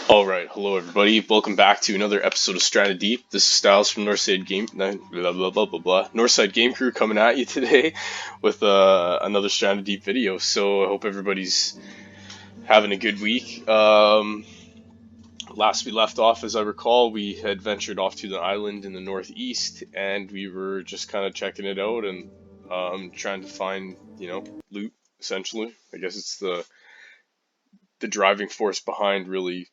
Alright, hello everybody. Welcome back to another episode of Strata Deep. This is Styles from Northside Game blah blah blah blah blah. Northside Game Crew coming at you today with another Strata Deep video. So I hope everybody's having a good week. Last we left off, as I recall, we had ventured off to the island in the northeast, and we were just kind of checking it out and trying to find, loot. Essentially, I guess it's the driving force behind really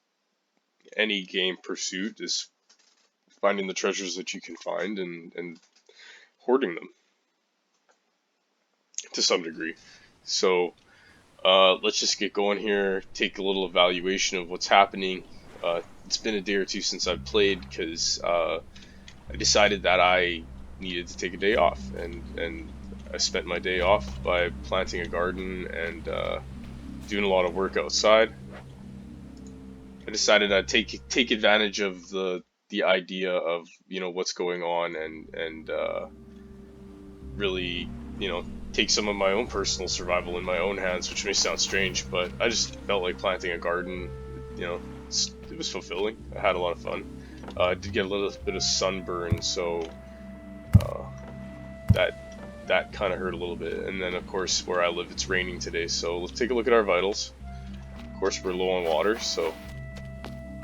any game pursuit is finding the treasures that you can find and hoarding them to some degree. So let's just get going here, take a little evaluation of what's happening. It's been a day or two since I've played because I decided that I needed to take a day off, and I spent my day off by planting a garden and doing a lot of work outside. I decided I'd take advantage of the idea of what's going on and really take some of my own personal survival in my own hands, which may sound strange, but I just felt like planting a garden. It was fulfilling. I had a lot of fun. I did get a little bit of sunburn, so that kind of hurt a little bit. And then of course where I live it's raining today, so let's take a look at our vitals. Of course we're low on water, so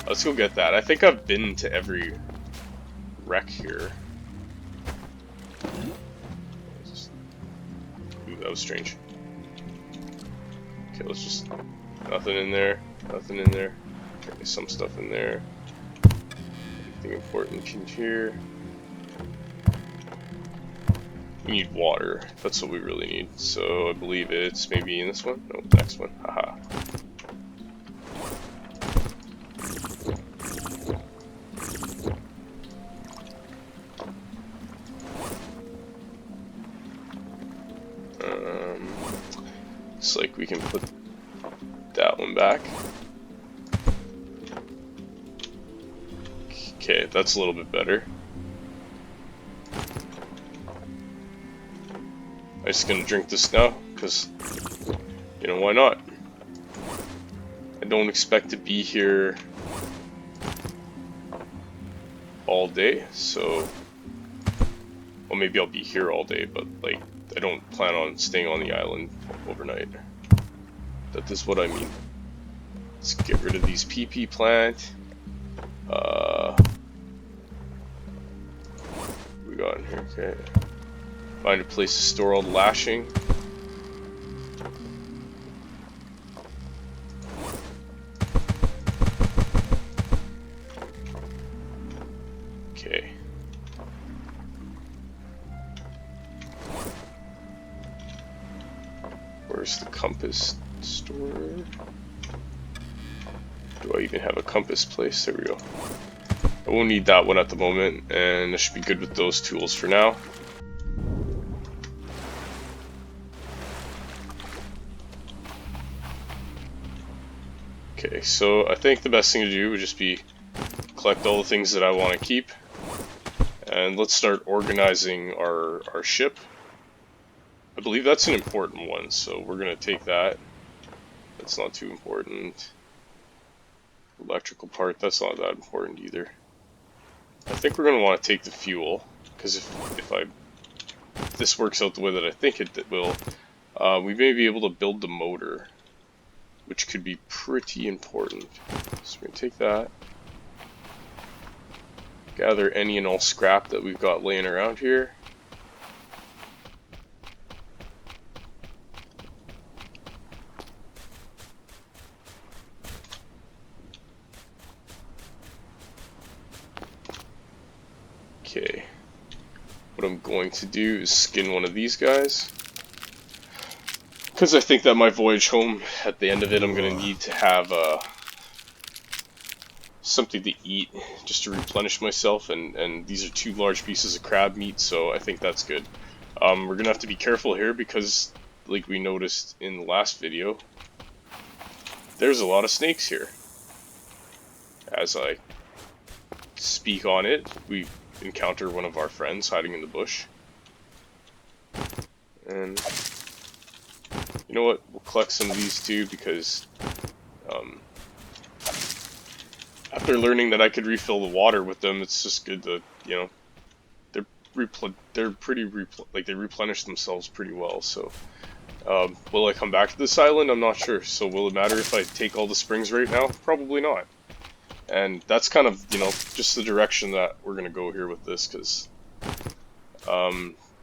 let's go get that. I think I've been to every wreck here. Ooh, that was strange. Okay, let's just... Nothing in there. Nothing in there. Okay, some stuff in there. Anything important in here? We need water. That's what we really need. So I believe it's maybe in this one? No, next one. Haha. Looks like we can put that one back. Okay, that's a little bit better. I'm just gonna drink this now, because, why not? I don't expect to be here all day, so... Well, maybe I'll be here all day, but, like, I don't plan on staying on the island overnight. That is what I mean. Let's get rid of these PP plant. What we got in here? Okay. Find a place to store all the lashing. Okay. Where's the compass stored? Do I even have a compass place? There we go. I won't need that one at the moment, and I should be good with those tools for now. Okay, so I think the best thing to do would just be collect all the things that I want to keep, and let's start organizing our ship. I believe that's an important one, so we're going to take that. That's not too important. Electrical part, that's not that important either. I think we're going to want to take the fuel, because if this works out the way that I think it will, we may be able to build the motor, which could be pretty important. So we're going to take that. Gather any and all scrap that we've got laying around here. Okay, what I'm going to do is skin one of these guys, because I think that my voyage home, at the end of it, I'm going to need to have something to eat just to replenish myself, and these are 2 large pieces of crab meat, so I think that's good. We're going to have to be careful here because, like we noticed in the last video, there's a lot of snakes here. As I speak on it, we encounter one of our friends hiding in the bush. And you know what? We'll collect some of these too because after learning that I could refill the water with them, it's just good to, you know, they're pretty like they replenish themselves pretty well. So, will I come back to this island? I'm not sure. So will it matter if I take all the springs right now? Probably not. And that's kind of, you know, just the direction that we're gonna go here with this, because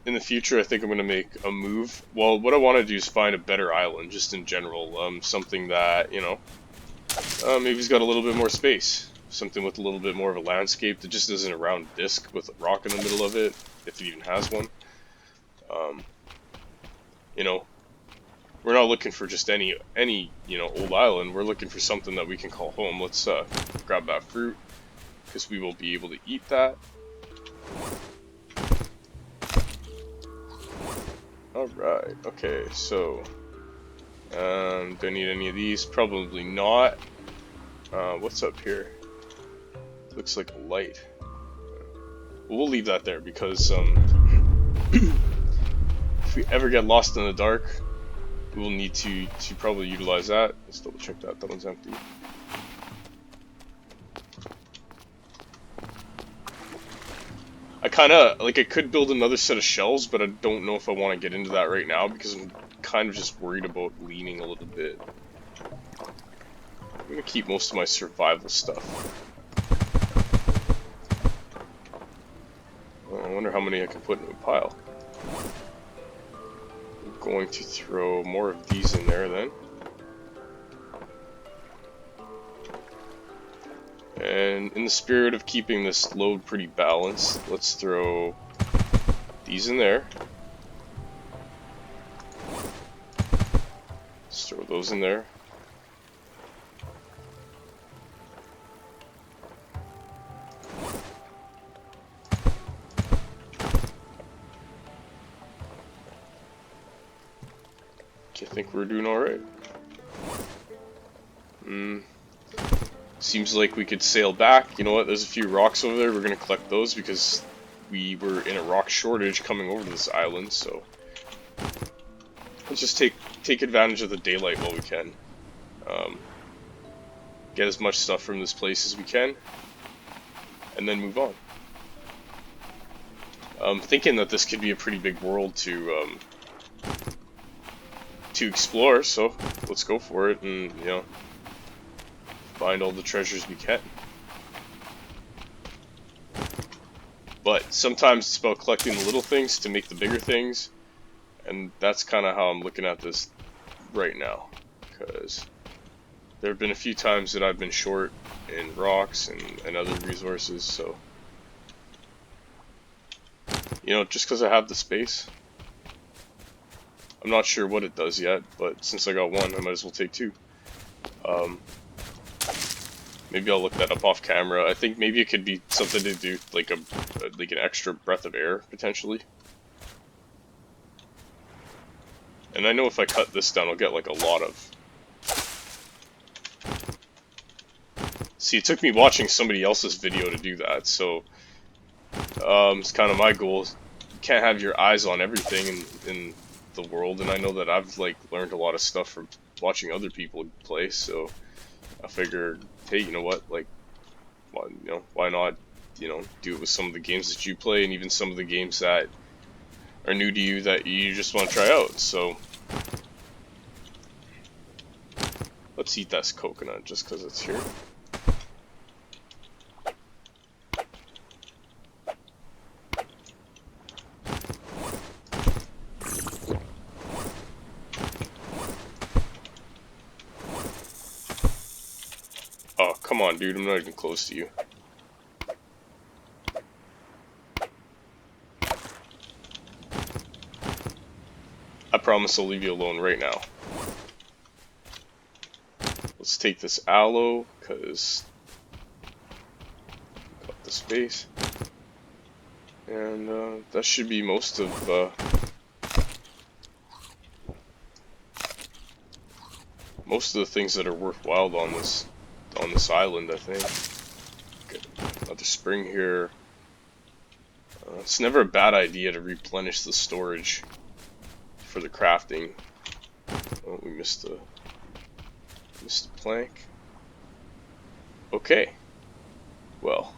in the future I think I'm gonna make a move. Well, what I want to do is find a better island, just in general, something that, you know, maybe it's got a little bit more space. Something with a little bit more of a landscape that just isn't a round disc with a rock in the middle of it, if it even has one. You know, we're not looking for just any you know, old island. We're looking for something that we can call home. Let's grab that fruit, because we will be able to eat that. Alright, okay, so do I need any of these? Probably not. What's up here? Looks like a light. Well, we'll leave that there, because if we ever get lost in the dark, we'll need to probably utilize that. Let's double check that. That one's empty. I could build another set of shelves, but I don't know if I want to get into that right now, because I'm kind of just worried about leaning a little bit. I'm gonna keep most of my survival stuff. I wonder how many I can put in a pile. I'm going to throw more of these in there then. And in the spirit of keeping this load pretty balanced, let's throw these in there. Let's throw those in there. I think we're doing alright. Seems like we could sail back. You know what? There's a few rocks over there. We're going to collect those because we were in a rock shortage coming over to this island. So let's just take advantage of the daylight while we can. Get as much stuff from this place as we can, and then move on. I'm thinking that this could be a pretty big world to explore, so let's go for it and, you know, find all the treasures we can. But sometimes it's about collecting the little things to make the bigger things, and that's kind of how I'm looking at this right now, because there have been a few times that I've been short in rocks and other resources, so, you know, just because I have the space. I'm not sure what it does yet, but since I got one, I might as well take two. Maybe I'll look that up off camera. I think maybe it could be something to do like an extra breath of air potentially. And I know if I cut this down, I'll get like a lot of. See, it took me watching somebody else's video to do that, so it's kind of my goal. You can't have your eyes on everything in the world, and I know that I've like learned a lot of stuff from watching other people play, so I figured, hey, you know what, like, why not, you know, do it with some of the games that you play, and even some of the games that are new to you that you just want to try out. So let's eat this coconut just because it's here. Oh, come on, dude, I'm not even close to you. I promise I'll leave you alone right now. Let's take this aloe, because got the space. And that should be most of the things that are worthwhile on this island, I think. Okay, another spring here. It's never a bad idea to replenish the storage for the crafting. Oh, we missed the plank. Okay, well.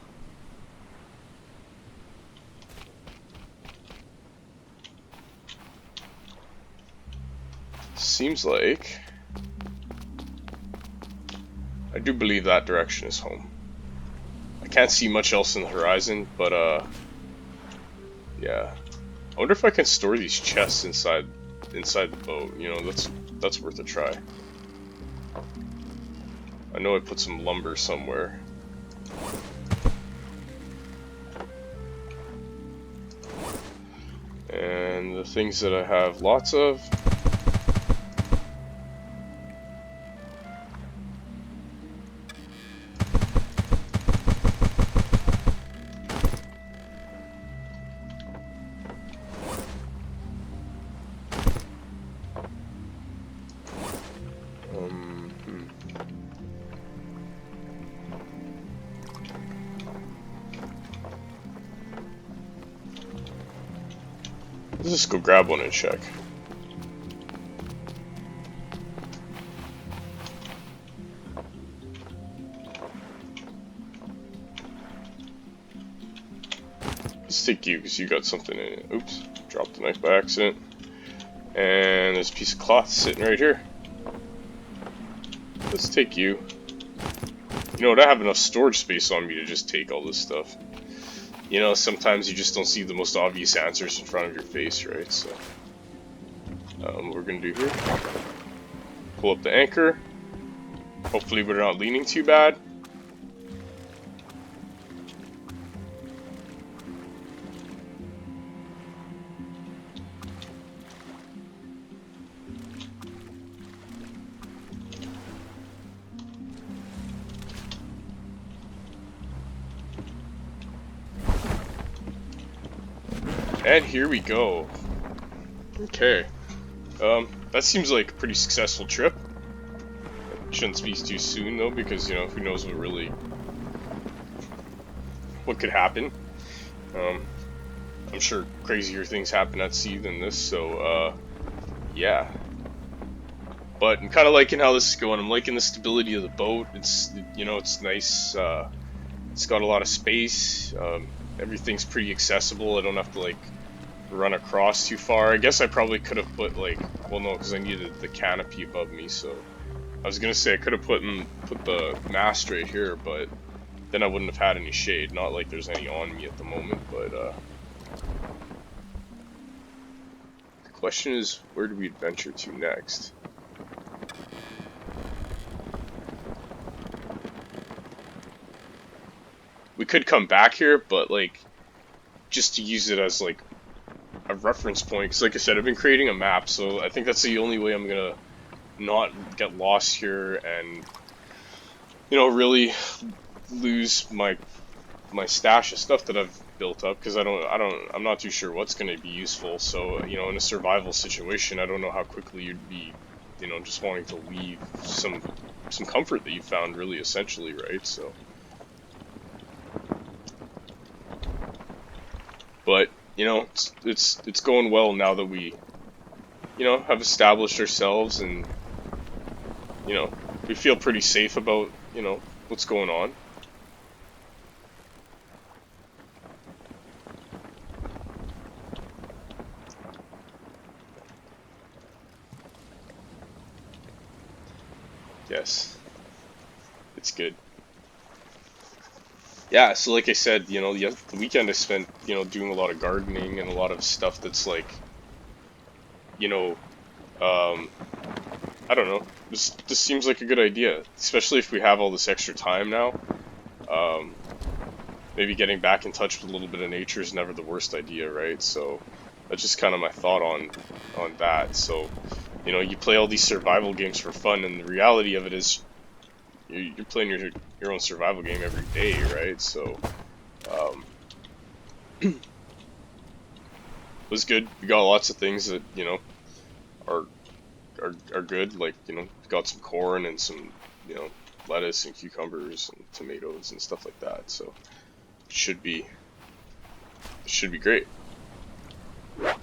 Seems like I do believe that direction is home. I can't see much else in the horizon, but yeah. I wonder if I can store these chests inside the boat. You know, that's worth a try. I know I put some lumber somewhere. And the things that I have lots of. Let's just go grab one and check. Let's take you because you got something in it. Oops, dropped the knife by accident. And there's a piece of cloth sitting right here. Let's take you. You know what, I have enough storage space on me to just take all this stuff. You know, sometimes you just don't see the most obvious answers in front of your face, right? So, what we're gonna do here, pull up the anchor. Hopefully we're not leaning too bad. And here we go. Okay. That seems like a pretty successful trip. Shouldn't speak too soon though, because, you know, who knows what could happen. I'm sure crazier things happen at sea than this, so, yeah. But I'm kind of liking how this is going. I'm liking the stability of the boat. It's, you know, it's nice. It's got a lot of space. Everything's pretty accessible. I don't have to, like, run across too far. I guess I probably could have put, like, well, no, because I needed the canopy above me, so I was gonna say I could have put the mast right here, but then I wouldn't have had any shade. Not like there's any on me at the moment, but the question is, where do we adventure to next? We could come back here, but, like, just to use it as, like, a reference point, because, like I said, I've been creating a map, so I think that's the only way I'm gonna not get lost here and, you know, really lose my stash of stuff that I've built up, because I'm not too sure what's going to be useful. So, you know, in a survival situation, I don't know how quickly you'd be, you know, just wanting to leave some comfort that you found really essentially, right? So, but, you know, it's going well now that we, you know, have established ourselves, and, you know, we feel pretty safe about, you know, what's going on. Yes, it's good. Yeah, so like I said, you know, the weekend I spent, you know, doing a lot of gardening and a lot of stuff that's like, you know, I don't know, this seems like a good idea, especially if we have all this extra time now. Maybe getting back in touch with a little bit of nature is never the worst idea, right? So that's just kind of my thought on that. So, you know, you play all these survival games for fun, and the reality of it is you're playing your own survival game every day, right? So, it was good. We got lots of things that, you know, are good. Like, you know, got some corn and some, you know, lettuce and cucumbers and tomatoes and stuff like that. So, it should be great. Yeah.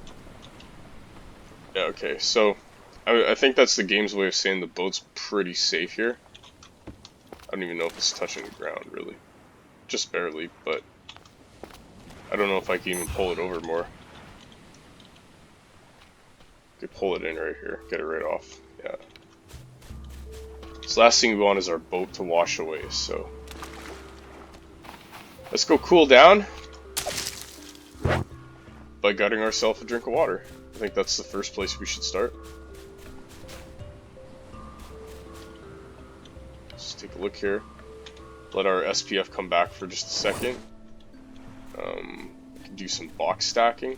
Okay. So, I think that's the game's way of saying the boat's pretty safe here. I don't even know if it's touching the ground, really. just barely, but I don't know if I can even pull it over more. Could pull it in right here, get it right off. Yeah. So last thing we want is our boat to wash away, so let's go cool down by gutting ourselves a drink of water. I think that's the first place we should start. Let's take a look here. Let our SPF come back for just a second. We can do some box stacking.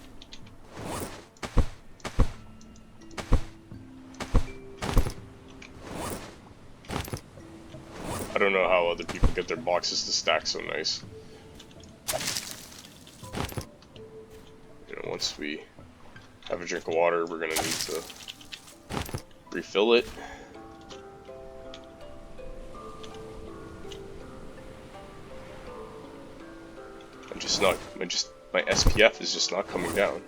I don't know how other people get their boxes to stack so nice. You know, once we have a drink of water, we're gonna need to refill it. My SPF is just not coming down.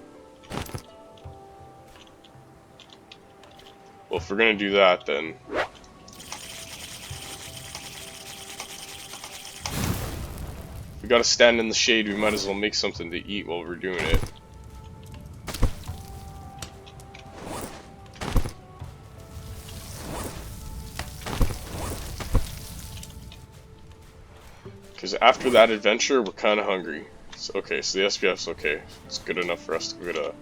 Well, if we're gonna do that, then if we gotta stand in the shade, we might as well make something to eat while we're doing it. Because after that adventure, we're kind of hungry. So, okay, so the SPF's okay. It's good enough for us to go get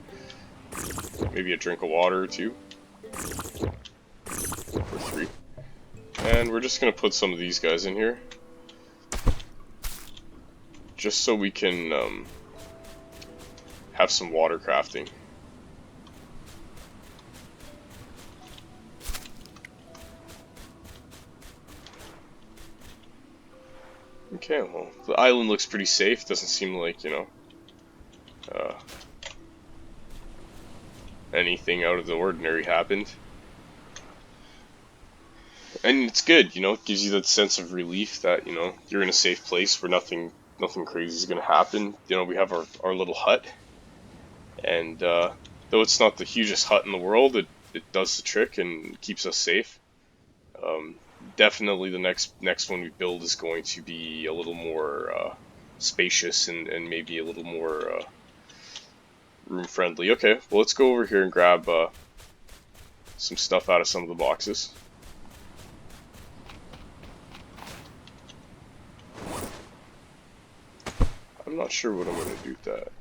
maybe a drink of water or two. Or 3. And we're just going to put some of these guys in here. Just so we can have some water crafting. Okay, well, the island looks pretty safe. Doesn't seem like, you know, anything out of the ordinary happened. And it's good, you know, it gives you that sense of relief that, you know, you're in a safe place where nothing crazy is going to happen. You know, we have our little hut. And though it's not the hugest hut in the world, it does the trick and keeps us safe. Definitely the next one we build is going to be a little more spacious and maybe a little more room friendly. Okay, well, let's go over here and grab some stuff out of some of the boxes. I'm not sure what I'm going to do with that.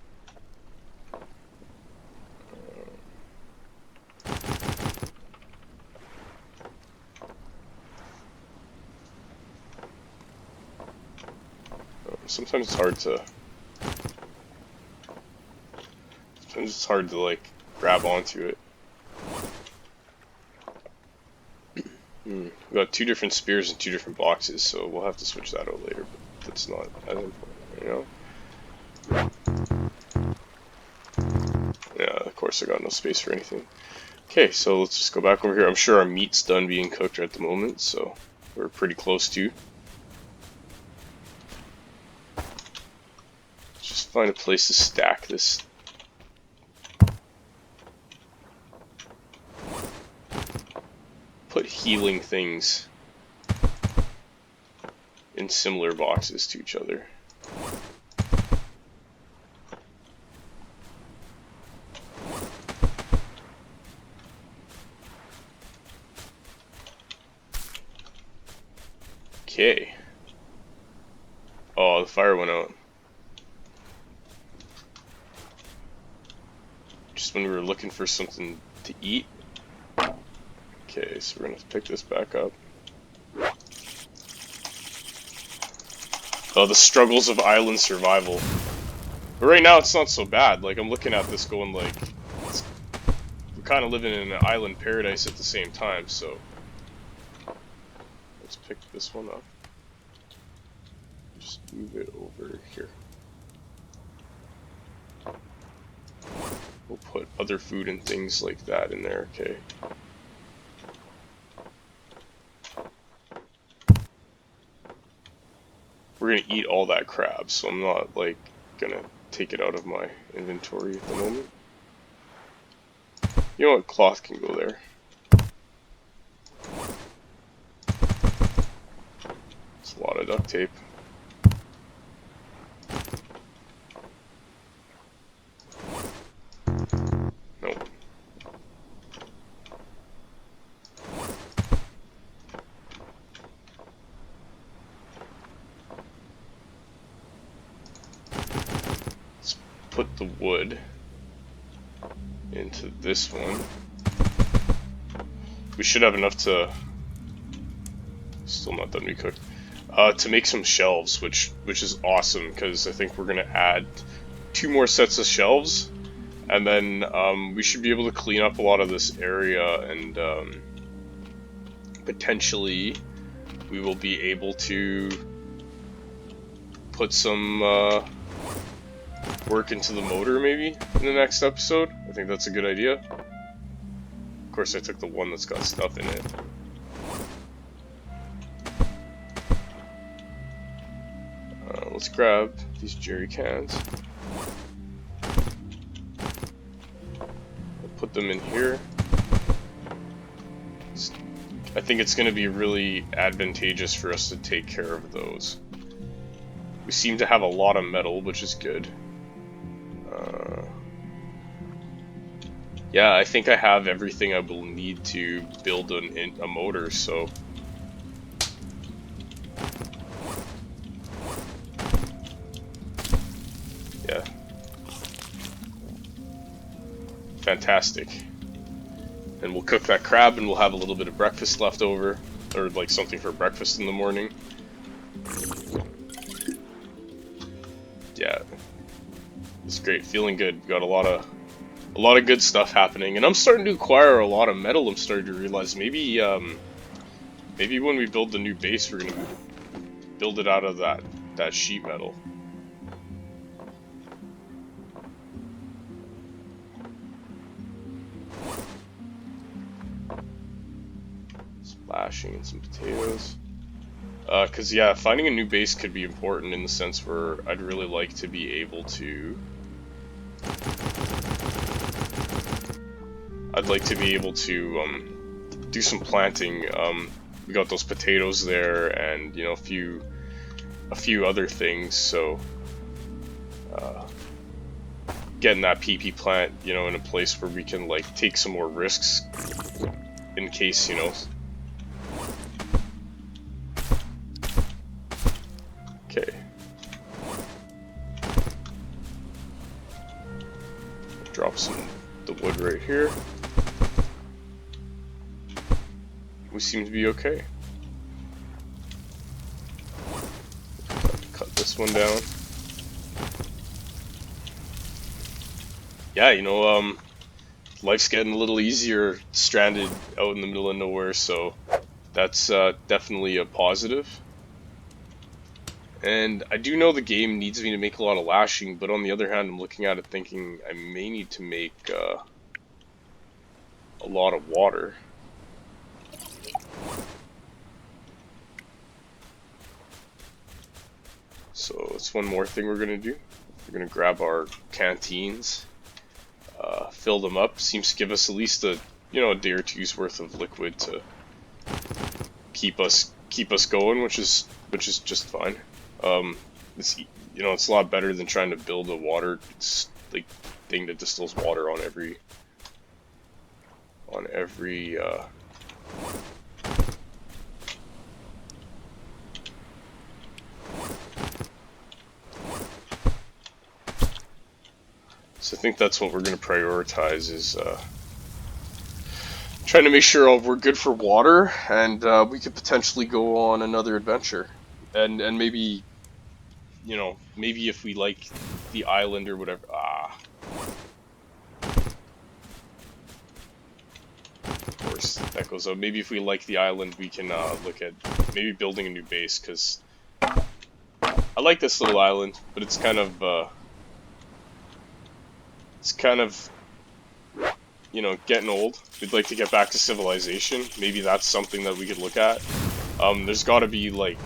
Sometimes it's hard to like grab onto it. We got 2 different spears and 2 different boxes, so we'll have to switch that out later, but that's not as important, you know? Yeah, of course I got no space for anything. Okay, so let's just go back over here. I'm sure our meat's done being cooked at the moment, so we're pretty close to. Just find a place to stack this. Put healing things in similar boxes to each other. Okay. Oh, the fire went out. Just when we were looking for something to eat. Okay, so we're gonna have to pick this back up. Oh, the struggles of island survival. But right now it's not so bad. Like, I'm looking at this going like, we're kind of living in an island paradise at the same time, so. Let's pick this one up. Just move it over here. We'll put other food and things like that in there, okay. We're gonna eat all that crab, so I'm not like gonna take it out of my inventory at the moment. You know what, cloth can go there. It's a lot of duct tape. put the wood into this one. We should have enough to, still not done to be cooked, to make some shelves, which is awesome, because I think we're gonna add 2 more sets of shelves, and then we should be able to clean up a lot of this area, and potentially we will be able to put some work into the motor maybe in the next episode. I think that's a good idea. Of course, I took the one that's got stuff in it. Let's grab these jerry cans. I'll put them in here. I think it's going to be really advantageous for us to take care of those. We seem to have a lot of metal, which is good. Yeah, I think I have everything I will need to build a motor, so... yeah. Fantastic. And we'll cook that crab and we'll have a little bit of breakfast left over, or like something for breakfast in the morning. Yeah. It's great, feeling good. We got a lot of good stuff happening, and I'm starting to acquire a lot of metal. I'm starting to realize maybe maybe when we build the new base, we're gonna build it out of that sheet metal. Splashing in some potatoes. Cause yeah, finding a new base could be important in the sense where I'd really like to be able to. I'd like to be able to do some planting. We got those potatoes there, and you know, a few other things. So getting that PP plant, you know, in a place where we can like take some more risks in case, you know. Okay. Drop the wood right here. We seem to be okay. Cut this one down. Yeah, you know, life's getting a little easier stranded out in the middle of nowhere, so that's definitely a positive. And I do know the game needs me to make a lot of lashing, but on the other hand, I'm looking at it thinking I may need to make a lot of water. So that's one more thing we're gonna do. We're gonna grab our canteens, fill them up. Seems to give us at least a day or two's worth of liquid to keep us going, which is just fine. It's it's a lot better than trying to build a water like thing that distills water on every So I think that's what we're going to prioritize, is trying to make sure we're good for water, and we could potentially go on another adventure, and maybe, maybe if we like the island or whatever. Of course, that goes out. Maybe if we like the island, we can look at maybe building a new base, because I like this little island, but it's kind of getting old. We'd like to get back to civilization. Maybe that's something that we could look at. There's got to be like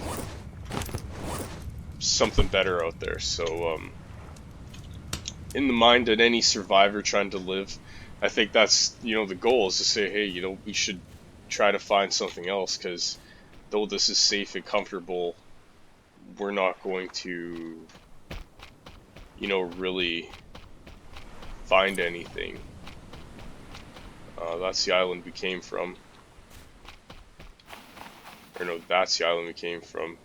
something better out there. So in the mind of any survivor trying to live, I think that's the goal, is to say, hey, we should try to find something else, because though this is safe and comfortable, we're not going to really find anything. That's the island we came from. Or no, that's the island we came from.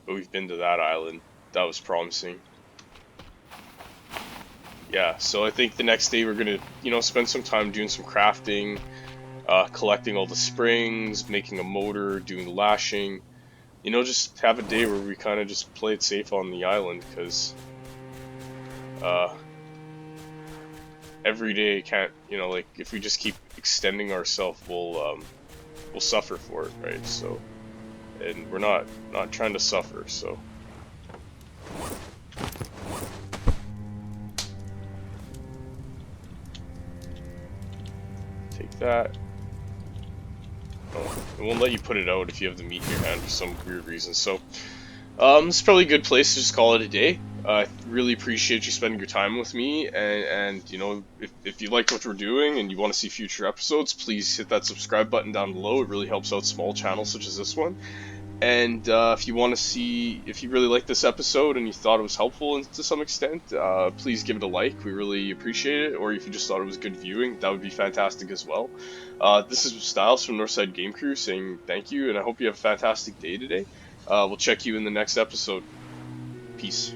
But we've been to that island. That was promising. yeah, so I think the next day we're gonna, spend some time doing some crafting, collecting all the springs, making a motor, doing the lashing. Just have a day where we kind of just play it safe on the island, because uh, every day can't, like if we just keep extending ourselves, we'll suffer for it, right? So, and we're not trying to suffer, so. Take that. Oh, it won't let you put it out if you have the meat in your hand for some weird reason. So, it's probably a good place to just call it a day. I really appreciate you spending your time with me, and if you like what we're doing and you want to see future episodes, please hit that subscribe button down below. It really helps out small channels such as this one. And if you want to see, if you really like this episode and you thought it was helpful to some extent, please give it a like. We really appreciate it. Or if you just thought it was good viewing, that would be fantastic as well. This is Styles from Northside Game Crew saying thank you, and I hope you have a fantastic day today. We'll check you in the next episode. Peace.